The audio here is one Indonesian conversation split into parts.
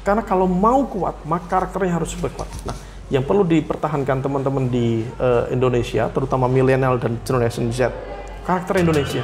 Karena kalau mau kuat, maka karakternya harus super kuat. Nah, yang perlu dipertahankan teman-teman di Indonesia, terutama milenial dan generation Z, karakter Indonesia.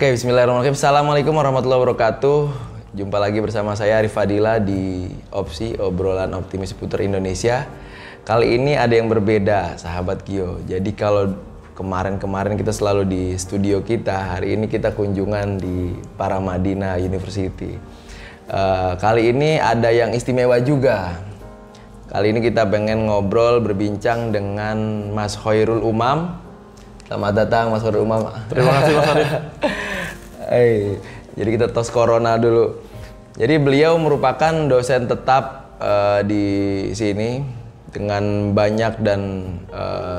Oke, bismillahirrahmanirrahim. Assalamualaikum warahmatullahi wabarakatuh. Jumpa lagi bersama saya Arif Fadila di Opsi, obrolan optimis seputar Indonesia. Kali ini ada yang berbeda, sahabat Gio. Jadi kalau kemarin-kemarin kita selalu di studio kita, hari ini kita kunjungan di Paramadina University. Kali ini ada yang istimewa juga. Kali ini kita pengen ngobrol, berbincang dengan Mas Khoirul Umam. Selamat datang Mas Khoirul Umam. Terima kasih Mas Arif. Jadi kita tos corona dulu. Jadi beliau merupakan dosen tetap di sini dengan banyak dan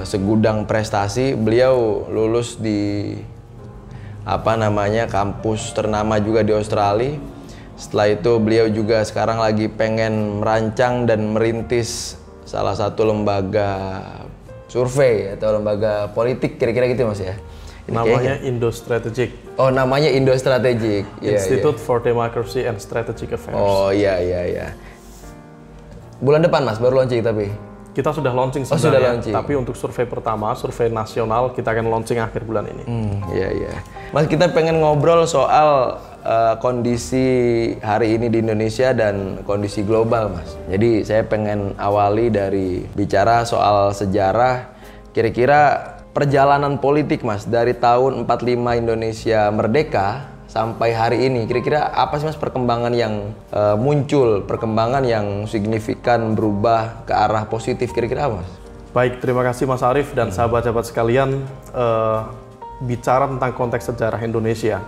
segudang prestasi. Beliau lulus di kampus ternama juga di Australia. Setelah itu beliau juga sekarang lagi pengen merancang dan merintis salah satu lembaga survei atau lembaga politik, kira-kira gitu Mas ya. Namanya Indo Strategic. Oh, namanya Indo Strategic. Institute for Democracy and Strategic Affairs. Oh iya. Bulan depan Mas baru launching tapi. Kita sudah launching sebenarnya. Sudah launching. Tapi untuk survei pertama, survei nasional, kita akan launching akhir bulan ini. Iya. Mas, kita pengen ngobrol soal kondisi hari ini di Indonesia dan kondisi global, Mas. Jadi saya pengen awali dari bicara soal sejarah. Kira-kira perjalanan politik Mas dari tahun 45 Indonesia merdeka sampai hari ini, kira-kira apa sih Mas perkembangan yang muncul, perkembangan yang signifikan berubah ke arah positif, kira-kira apa Mas? Baik, terima kasih Mas Arif dan sahabat-sahabat sekalian. Bicara tentang konteks sejarah Indonesia,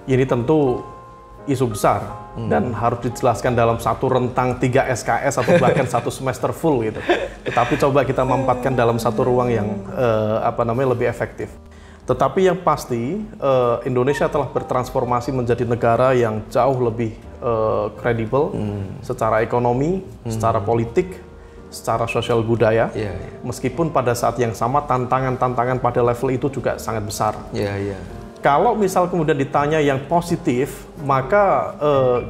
ini tentu isu besar dan harus dijelaskan dalam satu rentang 3 SKS atau bahkan satu semester full gitu. Tetapi coba kita mampatkan dalam satu ruang yang lebih efektif. Tetapi yang pasti Indonesia telah bertransformasi menjadi negara yang jauh lebih kredibel secara ekonomi, secara politik, secara sosial budaya. Meskipun pada saat yang sama tantangan-tantangan pada level itu juga sangat besar. Kalau misal kemudian ditanya yang positif, maka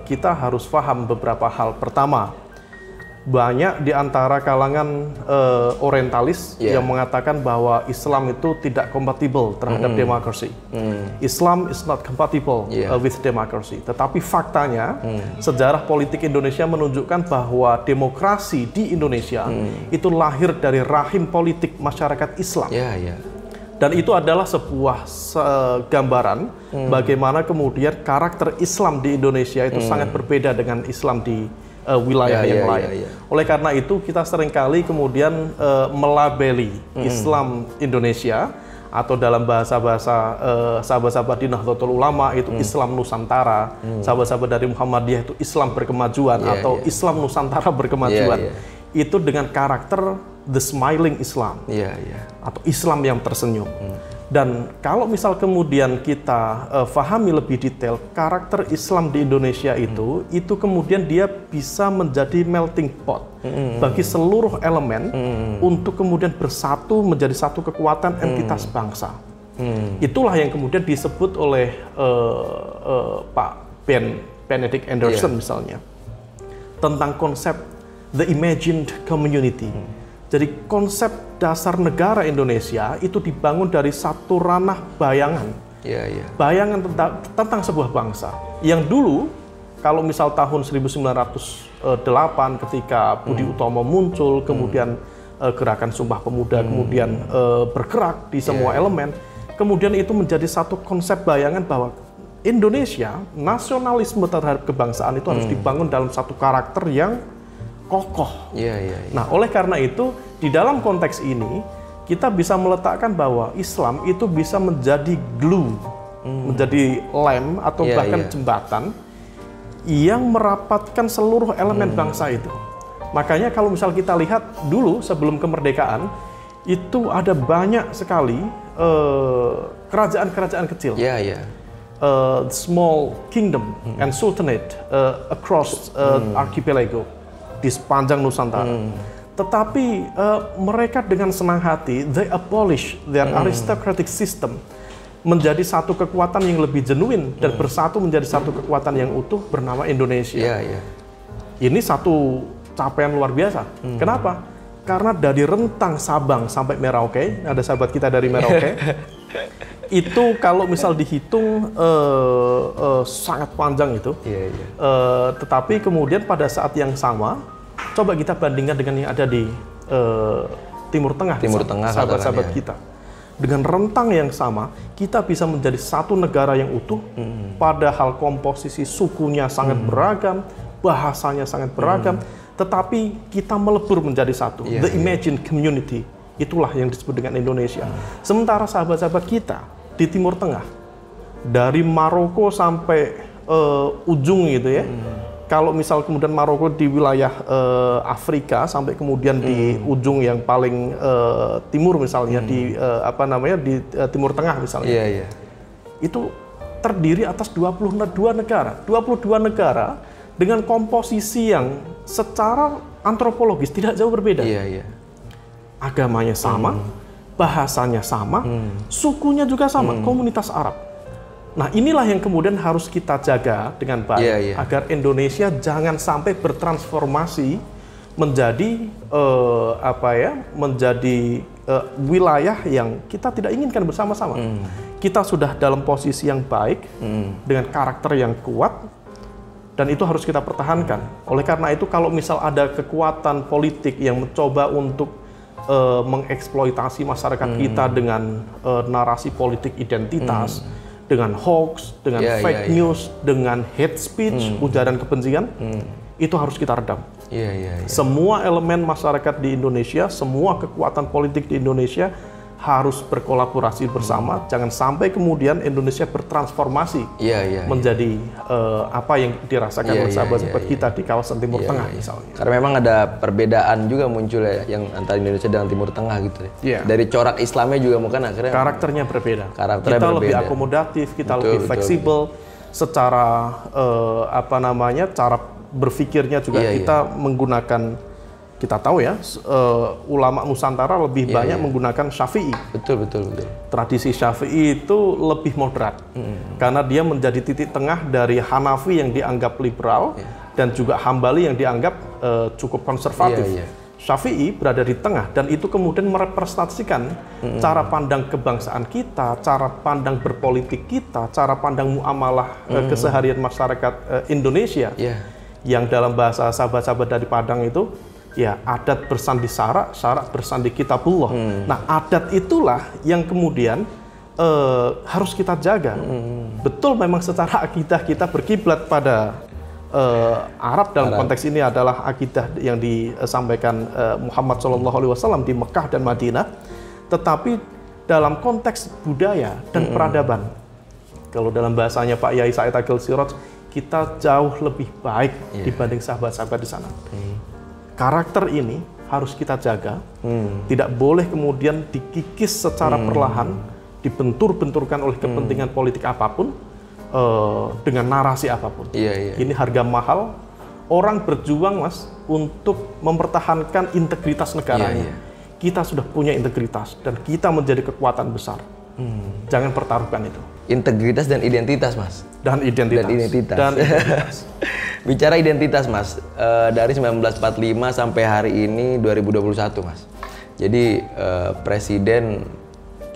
kita harus paham beberapa hal. Pertama, banyak di antara kalangan orientalis yang mengatakan bahwa Islam itu tidak kompatibel terhadap demokrasi. Islam is not compatible with democracy. Tetapi faktanya, sejarah politik Indonesia menunjukkan bahwa demokrasi di Indonesia itu lahir dari rahim politik masyarakat Islam. Dan itu adalah sebuah gambaran bagaimana kemudian karakter Islam di Indonesia itu sangat berbeda dengan Islam di wilayah yang lain. Oleh karena itu kita seringkali kemudian melabeli Islam Indonesia atau dalam bahasa-bahasa sahabat-sahabat di Nahdlatul Ulama itu Islam Nusantara, sahabat-sahabat dari Muhammadiyah itu Islam berkemajuan atau Islam Nusantara berkemajuan. Itu dengan karakter the smiling Islam atau Islam yang tersenyum. Dan kalau misal kemudian kita pahami lebih detail karakter Islam di Indonesia itu kemudian dia bisa menjadi melting pot bagi seluruh elemen untuk kemudian bersatu menjadi satu kekuatan entitas bangsa. Itulah yang kemudian disebut oleh Pak Benedict Anderson misalnya tentang konsep the imagined community. Jadi konsep dasar negara Indonesia itu dibangun dari satu ranah bayangan. Bayangan tentang sebuah bangsa. Yang dulu, kalau misal tahun 1908 ketika Budi Utomo muncul, kemudian gerakan Sumpah Pemuda kemudian bergerak di semua elemen, kemudian itu menjadi satu konsep bayangan bahwa Indonesia, nasionalisme terhadap kebangsaan itu harus dibangun dalam satu karakter yang kokoh. Nah, oleh karena itu, di dalam konteks ini, kita bisa meletakkan bahwa Islam itu bisa menjadi glue, menjadi lem atau bahkan jembatan yang merapatkan seluruh elemen bangsa itu. Makanya kalau misal kita lihat dulu sebelum kemerdekaan, itu ada banyak sekali kerajaan-kerajaan kecil. Small kingdom and sultanate across archipelago di sepanjang Nusantara. Tetapi mereka dengan senang hati, they abolish their aristocratic system menjadi satu kekuatan yang lebih genuine dan bersatu menjadi satu kekuatan yang utuh bernama Indonesia. Ini satu capaian luar biasa. Kenapa? Karena dari rentang Sabang sampai Merauke, ada sahabat kita dari Merauke, itu kalau misal dihitung sangat panjang itu. Tetapi kemudian pada saat yang sama, coba kita bandingkan dengan yang ada di Timur Tengah, sahabat-sahabat kita. Dengan rentang yang sama, kita bisa menjadi satu negara yang utuh, padahal komposisi sukunya sangat beragam, bahasanya sangat beragam, tetapi kita melebur menjadi satu. The imagined community, itulah yang disebut dengan Indonesia. Sementara sahabat-sahabat kita di Timur Tengah, dari Maroko sampai ujung gitu ya. Kalau misal kemudian Maroko di wilayah Afrika sampai kemudian di ujung yang paling timur misalnya di di Timur Tengah misalnya. Itu terdiri atas 22 negara. 22 negara dengan komposisi yang secara antropologis tidak jauh berbeda. Agamanya sama, bahasanya sama, sukunya juga sama, komunitas Arab. Nah, inilah yang kemudian harus kita jaga dengan baik agar Indonesia jangan sampai bertransformasi menjadi wilayah yang kita tidak inginkan bersama-sama. Kita sudah dalam posisi yang baik dengan karakter yang kuat dan itu harus kita pertahankan. Oleh karena itu kalau misal ada kekuatan politik yang mencoba untuk mengeksploitasi masyarakat kita dengan narasi politik identitas, dengan hoax, dengan fake news, dengan hate speech, ujaran kebencian, itu harus kita redam. Semua elemen masyarakat di Indonesia, semua kekuatan politik di Indonesia harus berkolaborasi bersama. Jangan sampai kemudian Indonesia bertransformasi menjadi apa yang dirasakan oleh sahabat-sahabat kita di kawasan Timur Tengah misalnya. Karena memang ada perbedaan juga muncul ya, yang antara Indonesia dan Timur Tengah gitu ya. Dari corak Islamnya juga mungkin akhirnya karakternya berbeda. Kita lebih akomodatif, kita lebih fleksibel secara cara berpikirnya juga kita menggunakan. Kita tahu ya, ulama Nusantara lebih banyak menggunakan Syafi'i. Betul. Tradisi Syafi'i itu lebih moderat, karena dia menjadi titik tengah dari Hanafi yang dianggap liberal dan juga Hambali yang dianggap cukup konservatif. Syafi'i berada di tengah dan itu kemudian merepresentasikan cara pandang kebangsaan kita, cara pandang berpolitik kita, cara pandang muamalah keseharian masyarakat Indonesia. Yang dalam bahasa sahabat-sahabat dari Padang itu, adat bersandi syarak, syarak bersandi kitabullah. Nah, adat itulah yang kemudian harus kita jaga. Betul, memang secara akidah kita berkiblat pada Arab dalam konteks ini adalah akidah yang disampaikan Muhammad SAW di Mekah dan Madinah. Tetapi dalam konteks budaya dan peradaban, kalau dalam bahasanya Pak Yai Said Agil Siraj, kita jauh lebih baik dibanding sahabat-sahabat di sana. Karakter ini harus kita jaga, tidak boleh kemudian dikikis secara perlahan, dibentur-benturkan oleh kepentingan politik apapun, dengan narasi apapun. Ini harga mahal, orang berjuang Mas untuk mempertahankan integritas negaranya. Kita sudah punya integritas dan kita menjadi kekuatan besar. Jangan pertaruhkan itu. Integritas dan identitas, Mas. Dan identitas. Bicara identitas, Mas, dari 1945 sampai hari ini 2021, Mas. Jadi presiden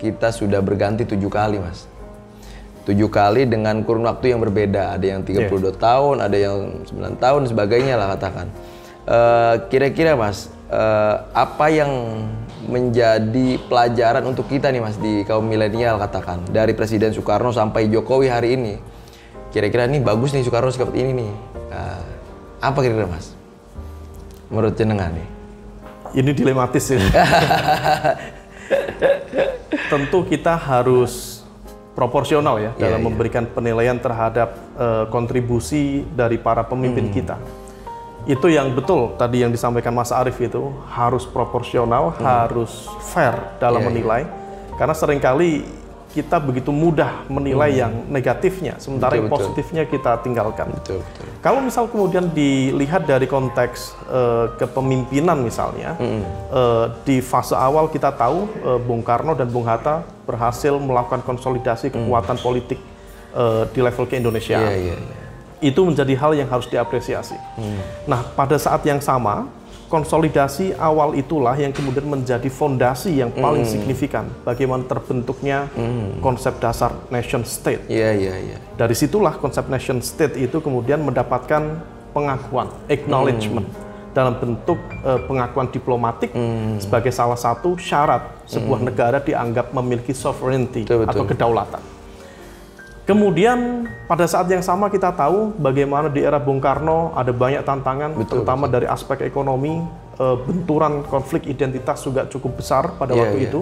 kita sudah berganti 7 kali, Mas. 7 kali dengan kurun waktu yang berbeda. Ada yang 32 tahun, ada yang 9 tahun, sebagainya lah katakan. Kira-kira, Mas, apa yang menjadi pelajaran untuk kita nih, Mas, di kaum milenial katakan, dari Presiden Soekarno sampai Jokowi hari ini? Kira-kira nih bagus nih Soekarno seperti ini nih. Apa kira-kira, Mas, menurut jenengan nih? Ini dilematis ya. Tentu kita harus proporsional ya dalam memberikan penilaian terhadap kontribusi dari para pemimpin kita. Itu yang betul tadi yang disampaikan Mas Arief itu harus proporsional, harus fair dalam menilai. Karena seringkali kita begitu mudah menilai yang negatifnya, sementara yang positifnya kita tinggalkan. Kalau misal kemudian dilihat dari konteks kepemimpinan misalnya, di fase awal kita tahu Bung Karno dan Bung Hatta berhasil melakukan konsolidasi kekuatan politik di level ke-Indonesiaan. Itu menjadi hal yang harus diapresiasi. Nah, pada saat yang sama, konsolidasi awal itulah yang kemudian menjadi fondasi yang paling signifikan bagaimana terbentuknya konsep dasar nation state. Dari situlah konsep nation state itu kemudian mendapatkan pengakuan, acknowledgement dalam bentuk pengakuan diplomatik sebagai salah satu syarat sebuah negara dianggap memiliki sovereignty atau kedaulatan. Kemudian pada saat yang sama kita tahu bagaimana di era Bung Karno ada banyak tantangan, terutama dari aspek ekonomi, benturan konflik identitas juga cukup besar pada waktu itu.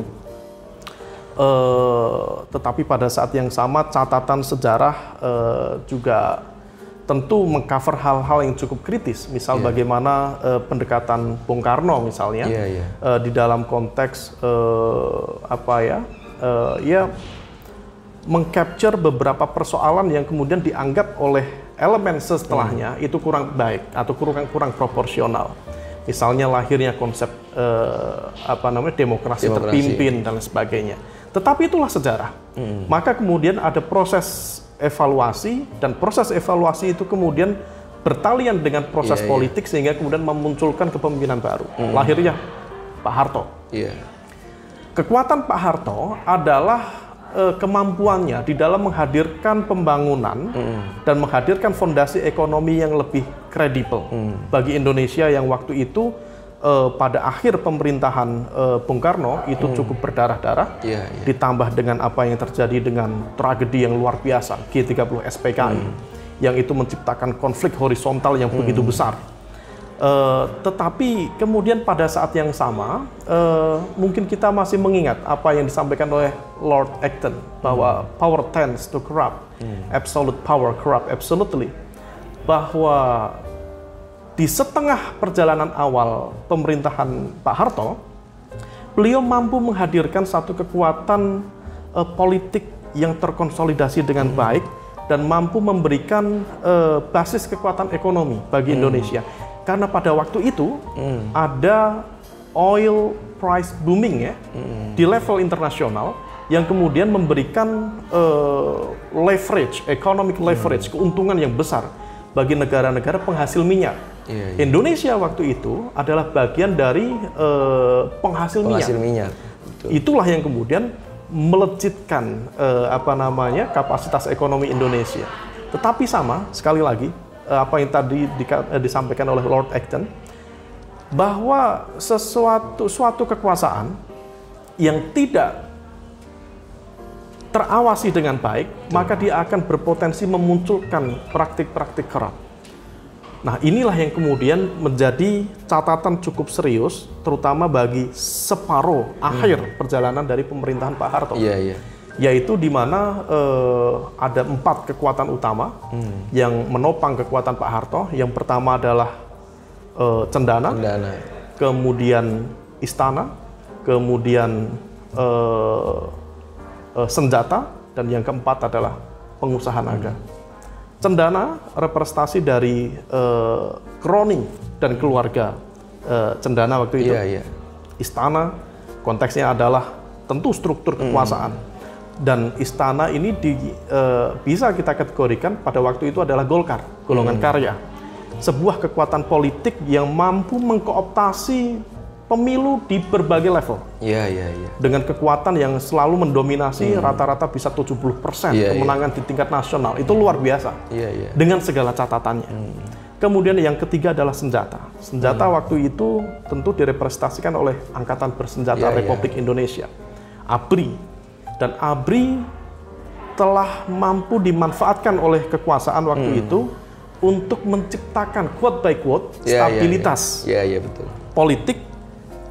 Tetapi pada saat yang sama catatan sejarah juga tentu mengcover hal-hal yang cukup kritis, misal bagaimana pendekatan Bung Karno misalnya di dalam konteks mengcapture beberapa persoalan yang kemudian dianggap oleh elemen setelahnya itu kurang baik atau kurang proporsional. Misalnya lahirnya konsep demokrasi terpimpin dan sebagainya. Tetapi itulah sejarah. Maka kemudian ada proses evaluasi dan proses evaluasi itu kemudian bertalian dengan proses politik sehingga kemudian memunculkan kepemimpinan baru. Lahirnya Pak Harto. Kekuatan Pak Harto adalah kemampuannya di dalam menghadirkan pembangunan dan menghadirkan fondasi ekonomi yang lebih kredibel bagi Indonesia yang waktu itu pada akhir pemerintahan Bung Karno itu cukup berdarah-darah, ditambah dengan apa yang terjadi dengan tragedi yang luar biasa G30 SPKI yang itu menciptakan konflik horizontal yang begitu besar. Tetapi kemudian pada saat yang sama mungkin kita masih mengingat apa yang disampaikan oleh Lord Acton bahwa power tends to corrupt, absolute power corrupt absolutely, bahwa di setengah perjalanan awal pemerintahan Pak Harto beliau mampu menghadirkan satu kekuatan politik yang terkonsolidasi dengan baik dan mampu memberikan basis kekuatan ekonomi bagi Indonesia. Karena pada waktu itu ada oil price booming di level internasional yang kemudian memberikan leverage, economic leverage, keuntungan yang besar bagi negara-negara penghasil minyak. Indonesia waktu itu adalah bagian dari penghasil minyak. Itulah yang kemudian melejitkan kapasitas ekonomi Indonesia. Tetapi sama sekali lagi apa yang tadi disampaikan oleh Lord Acton, bahwa suatu kekuasaan yang tidak terawasi dengan baik, maka dia akan berpotensi memunculkan praktik-praktik korup. Nah, inilah yang kemudian menjadi catatan cukup serius, terutama bagi separuh akhir perjalanan dari pemerintahan Pak Harto. Yaitu di mana ada 4 kekuatan utama yang menopang kekuatan Pak Harto. Yang pertama adalah Cendana, kemudian Istana, kemudian senjata, dan yang keempat adalah pengusaha naga. Cendana representasi dari Kroning dan keluarga Cendana waktu itu. Istana konteksnya adalah tentu struktur kekuasaan. Dan istana ini bisa kita kategorikan pada waktu itu adalah Golkar, golongan karya. Sebuah kekuatan politik yang mampu mengkooptasi pemilu di berbagai level. Dengan kekuatan yang selalu mendominasi, rata-rata bisa 70% kemenangan di tingkat nasional. Itu luar biasa. Dengan segala catatannya. Kemudian yang ketiga adalah senjata. Senjata waktu itu tentu direpresentasikan oleh Angkatan Bersenjata Republik Indonesia, ABRI. Dan ABRI telah mampu dimanfaatkan oleh kekuasaan waktu itu untuk menciptakan quote by quote stabilitas politik,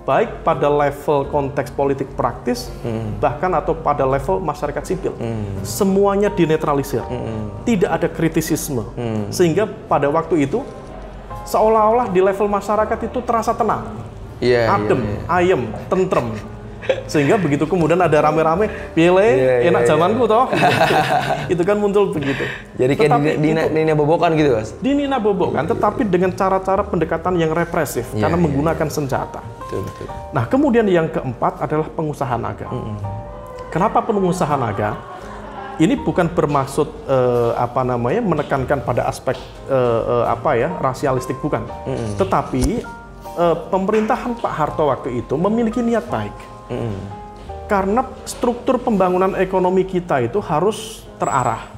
baik pada level konteks politik praktis, bahkan atau pada level masyarakat sipil. Semuanya dinetralisir, tidak ada kritisisme. Sehingga pada waktu itu seolah-olah di level masyarakat itu terasa tenang, adem, ayem, tentrem. Sehingga begitu kemudian ada rame-rame, pilih enak zamanku toh. Itu kan muncul begitu. Jadi kayak Nina Bobokan gitu, Mas? Di Nina Bobokan, tetapi dengan cara-cara pendekatan yang represif, karena menggunakan senjata. Betul. Nah, kemudian yang keempat adalah pengusaha naga. Kenapa pengusaha naga? Ini bukan bermaksud menekankan pada aspek rasialistik, bukan. Tetapi pemerintahan Pak Harto waktu itu memiliki niat baik. Karena struktur pembangunan ekonomi kita itu harus terarah.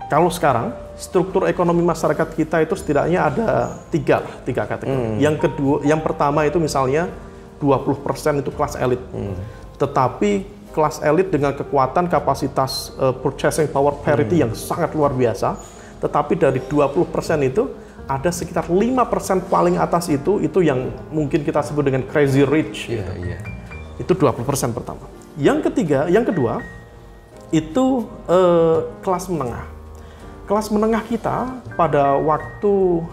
Kalau sekarang struktur ekonomi masyarakat kita itu setidaknya ada tiga kategori. Yang pertama itu misalnya 20% itu kelas elit. Tetapi kelas elit dengan kekuatan kapasitas purchasing power parity yang sangat luar biasa. Tetapi dari 20% itu ada sekitar 5% paling atas itu yang mungkin kita sebut dengan crazy rich. Itu 20% pertama. Yang kedua itu kelas menengah. Kelas menengah kita pada waktu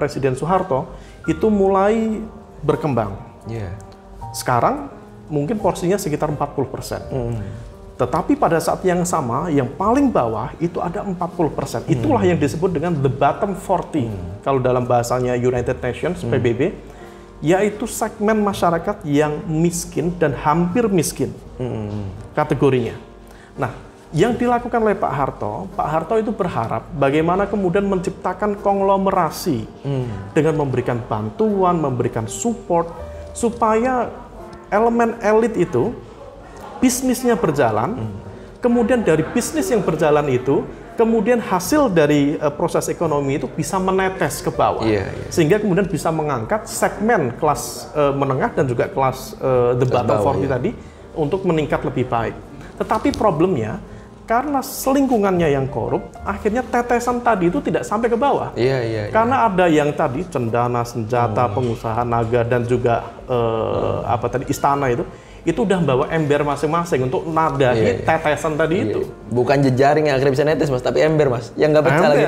Presiden Soeharto itu mulai berkembang. Sekarang mungkin porsinya sekitar 40%. Tetapi pada saat yang sama, yang paling bawah itu ada 40%. Itulah yang disebut dengan the bottom 40. Kalau dalam bahasanya United Nations, PBB, yaitu segmen masyarakat yang miskin dan hampir miskin kategorinya. Nah, yang dilakukan oleh Pak Harto itu berharap bagaimana kemudian menciptakan konglomerasi dengan memberikan bantuan, memberikan support, supaya elemen elit itu bisnisnya berjalan, kemudian dari bisnis yang berjalan itu, kemudian hasil dari proses ekonomi itu bisa menetes ke bawah, sehingga kemudian bisa mengangkat segmen kelas menengah dan juga kelas the bottom 40 tadi untuk meningkat lebih baik. Tetapi problemnya, karena selingkungannya yang korup, akhirnya tetesan tadi itu tidak sampai ke bawah. Karena ada yang tadi cendana, senjata, pengusaha naga dan juga istana itu udah bawa ember masing-masing untuk nadahi tetesan tadi itu. Bukan jejaring yang akhirnya bisa netes, Mas, tapi ember, Mas, yang nggak pecah lagi.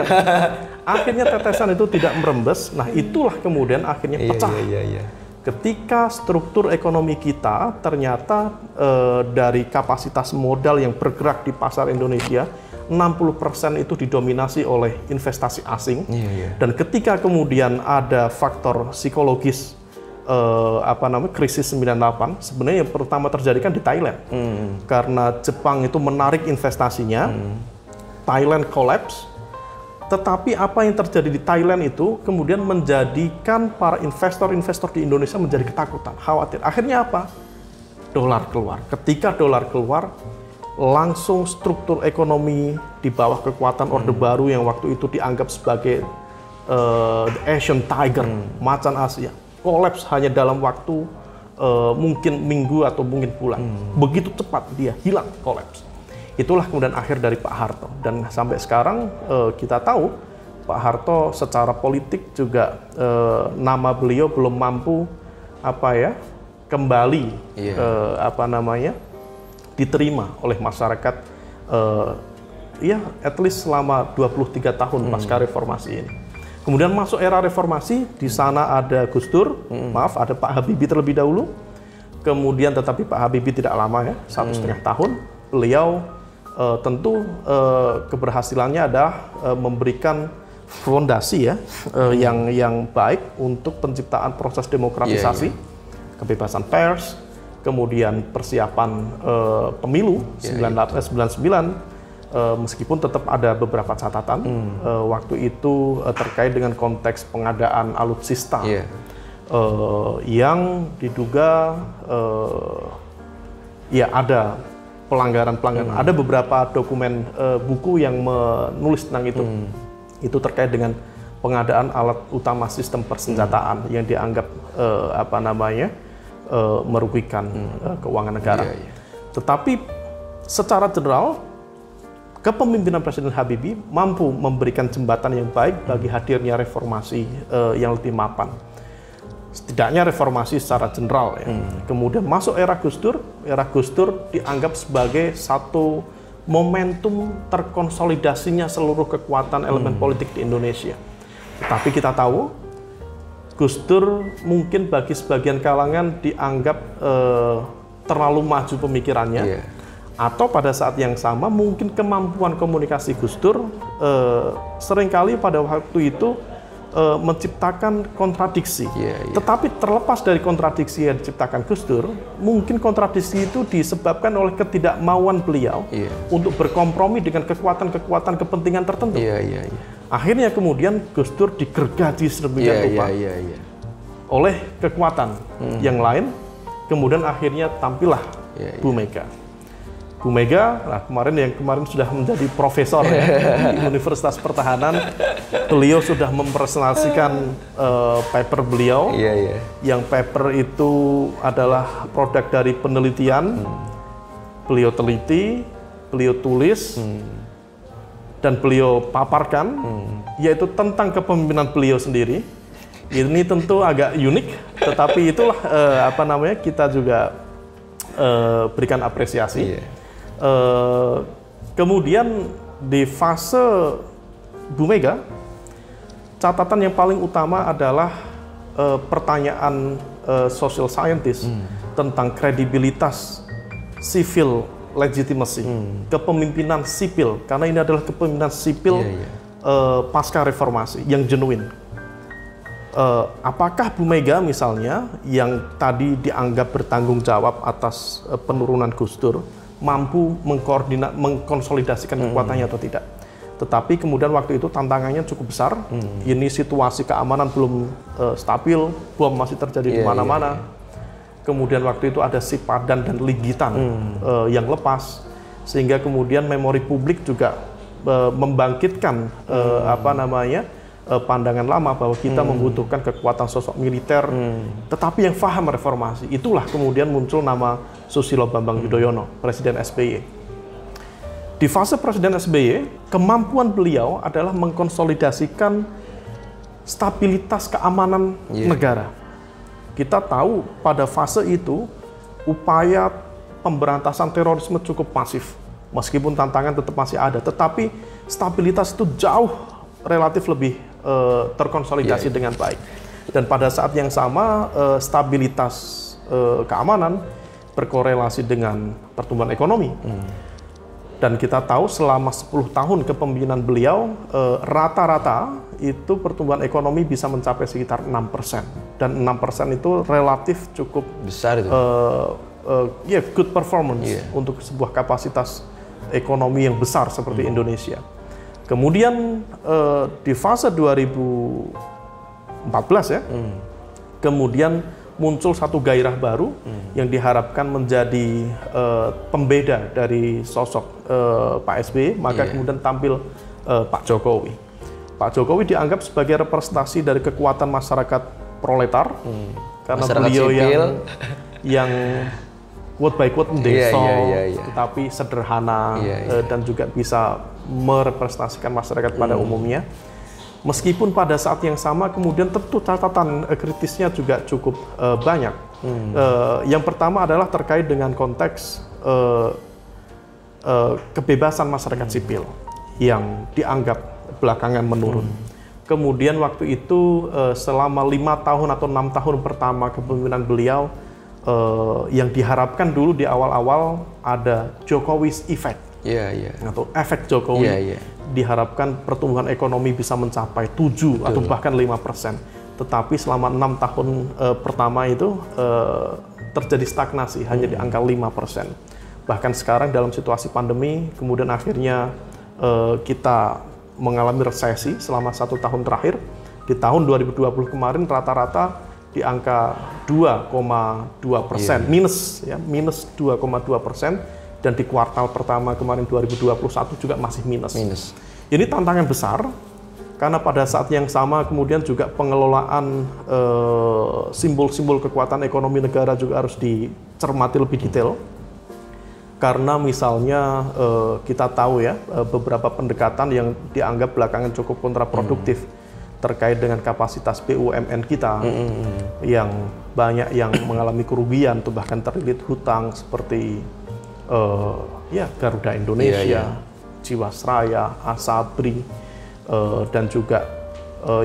Akhirnya tetesan itu tidak merembes. Nah, itulah kemudian akhirnya pecah. Ketika struktur ekonomi kita ternyata dari kapasitas modal yang bergerak di pasar Indonesia, 60% itu didominasi oleh investasi asing. Dan ketika kemudian ada faktor psikologis krisis 98, sebenarnya yang pertama terjadi kan di Thailand. Karena Jepang itu menarik investasinya, Thailand collapse. Tetapi apa yang terjadi di Thailand itu kemudian menjadikan para investor-investor di Indonesia menjadi ketakutan, khawatir. Akhirnya apa? Dolar keluar. Ketika dolar keluar, langsung struktur ekonomi di bawah kekuatan Orde Baru yang waktu itu dianggap sebagai Asian Tiger, macan Asia, kolaps hanya dalam waktu mungkin minggu atau mungkin bulan. Begitu cepat dia hilang, kolaps. Itulah kemudian akhir dari Pak Harto. Dan sampai sekarang kita tahu Pak Harto secara politik juga nama beliau belum mampu kembali diterima oleh masyarakat at least selama 23 tahun pasca reformasi ini. Kemudian masuk era reformasi, di sana ada Gus Dur, ada Pak Habibie terlebih dahulu. Kemudian tetapi Pak Habibie tidak lama ya, 1,5 tahun. Beliau tentu keberhasilannya adalah memberikan fondasi yang baik untuk penciptaan proses demokratisasi, kebebasan pers, kemudian persiapan pemilu 99, meskipun tetap ada beberapa catatan waktu itu terkait dengan konteks pengadaan alutsista yang diduga ada pelanggaran. Ada beberapa dokumen buku yang menulis tentang itu. Itu terkait dengan pengadaan alat utama sistem persenjataan yang dianggap merugikan keuangan negara. Tetapi secara general, kepemimpinan Presiden Habibie mampu memberikan jembatan yang baik bagi hadirnya reformasi yang lebih mapan. Setidaknya reformasi secara general ya. Kemudian masuk era Gus Dur dianggap sebagai satu momentum terkonsolidasinya seluruh kekuatan elemen politik di Indonesia. Tetapi kita tahu Gus Dur mungkin bagi sebagian kalangan dianggap terlalu maju pemikirannya, atau pada saat yang sama mungkin kemampuan komunikasi Gus Dur seringkali pada waktu itu menciptakan kontradiksi. Tetapi terlepas dari kontradiksi yang diciptakan Gus Dur, mungkin kontradiksi itu disebabkan oleh ketidakmauan beliau untuk berkompromi dengan kekuatan-kekuatan kepentingan tertentu. Akhirnya kemudian Gus Dur digergaji sedemikian rupa oleh kekuatan yang lain, kemudian akhirnya tampillah Bu Mega. Bu Mega, nah kemarin sudah menjadi profesor ya, di Universitas Pertahanan. Beliau sudah mempresentasikan paper beliau, yang paper itu adalah produk dari penelitian. Beliau teliti, beliau tulis, dan beliau paparkan, yaitu tentang kepemimpinan beliau sendiri. Ini tentu agak unik, tetapi itulah kita juga berikan apresiasi. Kemudian di fase Bu Mega, catatan yang paling utama adalah pertanyaan social scientist tentang kredibilitas civil legitimacy, kepemimpinan sipil, karena ini adalah kepemimpinan sipil pasca reformasi yang genuine. Apakah Bu Mega misalnya yang tadi dianggap bertanggung jawab atas penurunan Gus Dur mampu mengkonsolidasikan kekuatannya atau tidak? Tetapi kemudian waktu itu tantangannya cukup besar. Ini situasi keamanan belum stabil, bom masih terjadi di mana-mana. Kemudian waktu itu ada Sipadan dan Ligitan yang lepas, sehingga kemudian memori publik juga membangkitkan pandangan lama bahwa kita membutuhkan kekuatan sosok militer, tetapi yang paham reformasi. Itulah kemudian muncul nama Susilo Bambang Yudhoyono, Presiden SBY. Di fase Presiden SBY, kemampuan beliau adalah mengkonsolidasikan stabilitas keamanan negara. Kita tahu pada fase itu upaya pemberantasan terorisme cukup masif, meskipun tantangan tetap masih ada, tetapi stabilitas itu jauh relatif lebih terkonsolidasi dengan baik. Dan pada saat yang sama stabilitas keamanan berkorelasi dengan pertumbuhan ekonomi. Dan kita tahu selama 10 tahun kepemimpinan beliau, rata-rata itu pertumbuhan ekonomi bisa mencapai sekitar 6%. Dan 6% itu relatif cukup besar itu. Good performance untuk sebuah kapasitas ekonomi yang besar seperti Indonesia. Kemudian di fase 2014 ya, kemudian muncul satu gairah baru yang diharapkan menjadi pembeda dari sosok Pak SBY, maka kemudian tampil Pak Jokowi. Pak Jokowi dianggap sebagai representasi dari kekuatan masyarakat proletar, karena masyarakat beliau yang quote by quote mendeso, tetapi sederhana dan juga bisa merepresentasikan masyarakat pada umumnya. Meskipun pada saat yang sama kemudian tentu catatan kritisnya juga cukup banyak. Yang pertama adalah terkait dengan konteks kebebasan masyarakat sipil yang dianggap belakangan menurun. Kemudian waktu itu selama 5 tahun atau 6 tahun pertama kepemimpinan beliau, yang diharapkan dulu di awal-awal ada Jokowi's effect, atau efek Jokowi. Diharapkan pertumbuhan ekonomi bisa mencapai 7 atau bahkan 5%. Tetapi selama 6 tahun pertama itu terjadi stagnasi, hanya di angka 5%. Bahkan sekarang dalam situasi pandemi, kemudian akhirnya kita mengalami resesi selama 1 tahun terakhir. Di tahun 2020 kemarin rata-rata di angka 2,2%, minus 2,2%. Dan di kuartal pertama kemarin 2021 juga masih minus. Ini tantangan besar, karena pada saat yang sama kemudian juga pengelolaan simbol-simbol kekuatan ekonomi negara juga harus dicermati lebih detail. Karena misalnya kita tahu ya, beberapa pendekatan yang dianggap belakangan cukup kontraproduktif terkait dengan kapasitas BUMN kita, yang banyak yang mengalami kerugian atau bahkan terlilit hutang seperti Garuda Indonesia, Jiwasraya, Asabri, dan juga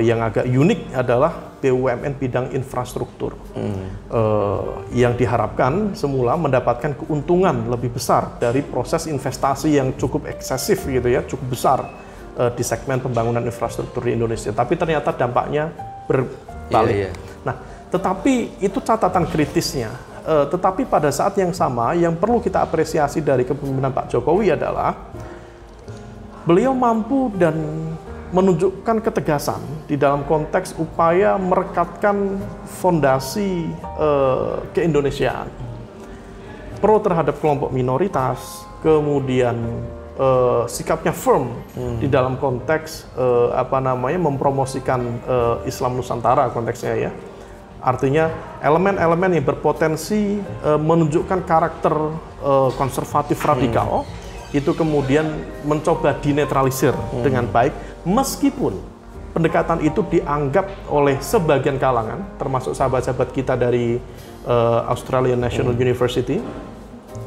yang agak unik adalah BUMN bidang infrastruktur, yang diharapkan semula mendapatkan keuntungan lebih besar dari proses investasi yang cukup eksesif gitu ya, cukup besar di segmen pembangunan infrastruktur di Indonesia. Tapi ternyata dampaknya berbalik. Nah, tetapi itu catatan kritisnya. Tetapi pada saat yang sama, yang perlu kita apresiasi dari kepemimpinan Pak Jokowi adalah beliau mampu dan menunjukkan ketegasan di dalam konteks upaya merekatkan fondasi keindonesiaan. Pro terhadap kelompok minoritas, kemudian sikapnya firm di dalam konteks mempromosikan Islam Nusantara konteksnya ya. Artinya elemen-elemen yang berpotensi menunjukkan karakter konservatif radikal itu kemudian mencoba dinetralisir dengan baik, meskipun pendekatan itu dianggap oleh sebagian kalangan, termasuk sahabat-sahabat kita dari Australian National University,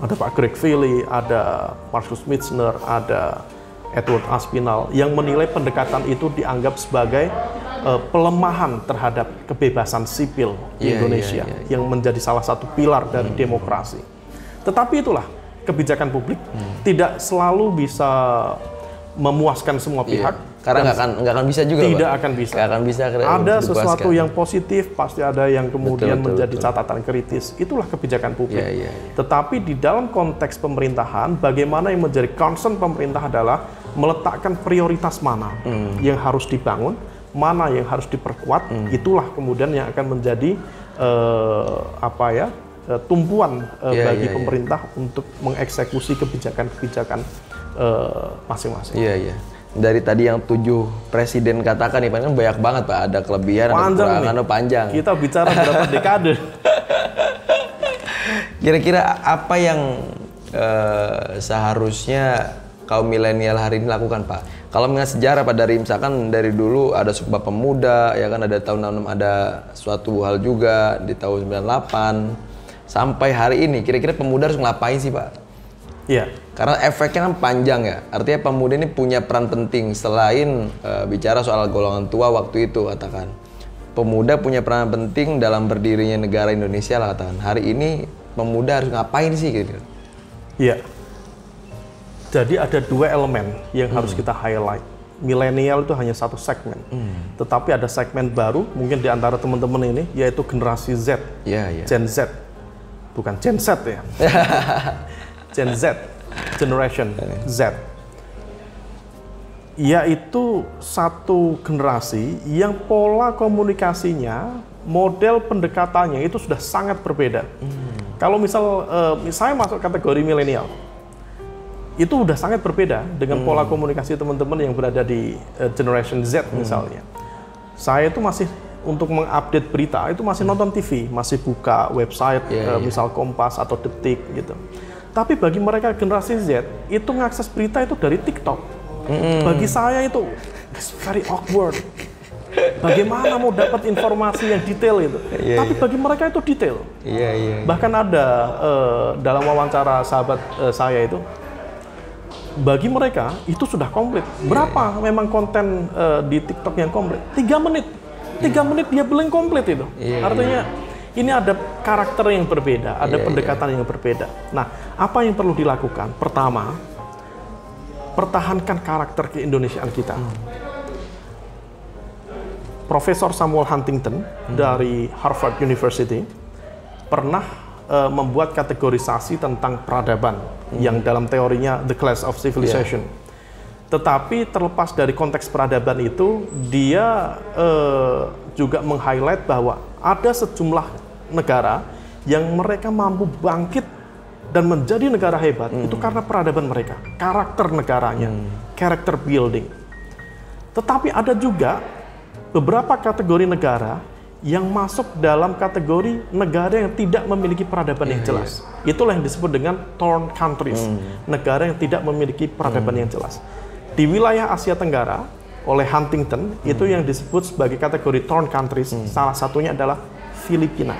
ada Pak Greg Feely, ada Marcus Michener, ada Edward Aspinall, yang menilai pendekatan itu dianggap sebagai pelemahan terhadap kebebasan sipil di Indonesia, yang menjadi salah satu pilar dari demokrasi. Tetapi itulah kebijakan publik tidak selalu bisa memuaskan semua pihak. Karena nggak akan bisa juga. Tidak akan bisa. Nggak akan bisa. Ada sesuatu yang positif, pasti ada yang kemudian menjadi catatan kritis. Itulah kebijakan publik. Tetapi di dalam konteks pemerintahan, bagaimana yang menjadi concern pemerintah adalah meletakkan prioritas mana yang harus dibangun, mana yang harus diperkuat. Itulah kemudian yang akan menjadi tumpuan bagi pemerintah untuk mengeksekusi kebijakan-kebijakan masing-masing. Dari tadi yang 7 presiden katakan nih, kan banyak banget Pak, ada kelebihan, ada kekurangan, panjang. Kita bicara berapa dekade. Kira-kira apa yang seharusnya kaum milenial hari ini lakukan Pak? Kalau mengingat sejarah Pak, dari misalkan dari dulu ada Sumpah Pemuda, ya kan, ada tahun 66 ada suatu hal juga di tahun 98 sampai hari ini. Kira-kira pemuda harus ngapain sih Pak? Iya. Karena efeknya kan panjang ya. Artinya pemuda ini punya peran penting selain bicara soal golongan tua waktu itu katakan. Pemuda punya peran penting dalam berdirinya negara Indonesia lah katakan. Hari ini pemuda harus ngapain sih gitu? Iya. Jadi ada 2 elemen yang harus kita highlight. Milenial itu hanya satu segmen, tetapi ada segmen baru mungkin di antara teman-teman ini, yaitu generasi Z, Gen Z, bukan Gen Z ya, Gen Z, Generation Z, yaitu satu generasi yang pola komunikasinya, model pendekatannya itu sudah sangat berbeda. Kalau saya masuk kategori milenial, itu udah sangat berbeda dengan pola komunikasi teman-teman yang berada di Generation Z misalnya. Saya itu masih untuk mengupdate berita itu masih nonton TV, masih buka website misal Kompas atau Detik gitu. Tapi bagi mereka generasi Z itu ngakses berita itu dari TikTok. Bagi saya itu it's very awkward. Bagaimana mau dapat informasi yang detail itu? Tapi bagi mereka itu detail. Bahkan ada dalam wawancara sahabat saya itu, bagi mereka itu sudah komplit. Berapa memang konten di TikTok yang komplit? 3 menit. 3 menit dia bilang komplit itu. Artinya ini ada karakter yang berbeda, ada pendekatan yang berbeda. Nah, apa yang perlu dilakukan? Pertama, pertahankan karakter keindonesiaan kita. Profesor Samuel Huntington dari Harvard University pernah membuat kategorisasi tentang peradaban yang dalam teorinya The Class of Civilization. Tetapi terlepas dari konteks peradaban itu, dia juga meng-highlight bahwa ada sejumlah negara yang mereka mampu bangkit dan menjadi negara hebat itu karena peradaban mereka, karakter negaranya, character building. Tetapi ada juga beberapa kategori negara yang masuk dalam kategori negara yang tidak memiliki peradaban yang jelas. Itulah yang disebut dengan torn countries, negara yang tidak memiliki peradaban yang jelas. Di wilayah Asia Tenggara, oleh Huntington, itu yang disebut sebagai kategori torn countries, salah satunya adalah Filipina.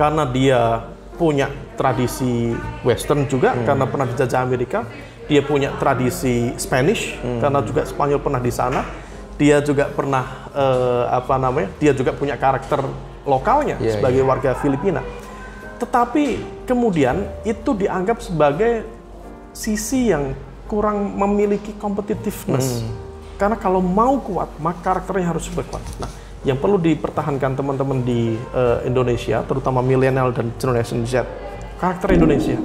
Karena dia punya tradisi Western juga, karena pernah dijajah Amerika, dia punya tradisi Spanish, karena juga Spanyol pernah di sana. dia juga pernah dia juga punya karakter lokalnya sebagai warga Filipina. Tetapi kemudian itu dianggap sebagai sisi yang kurang memiliki competitiveness. Karena kalau mau kuat, maka karakternya harus super kuat. Nah, yang perlu dipertahankan teman-teman di Indonesia, terutama milenial dan generation Z, karakter Indonesia.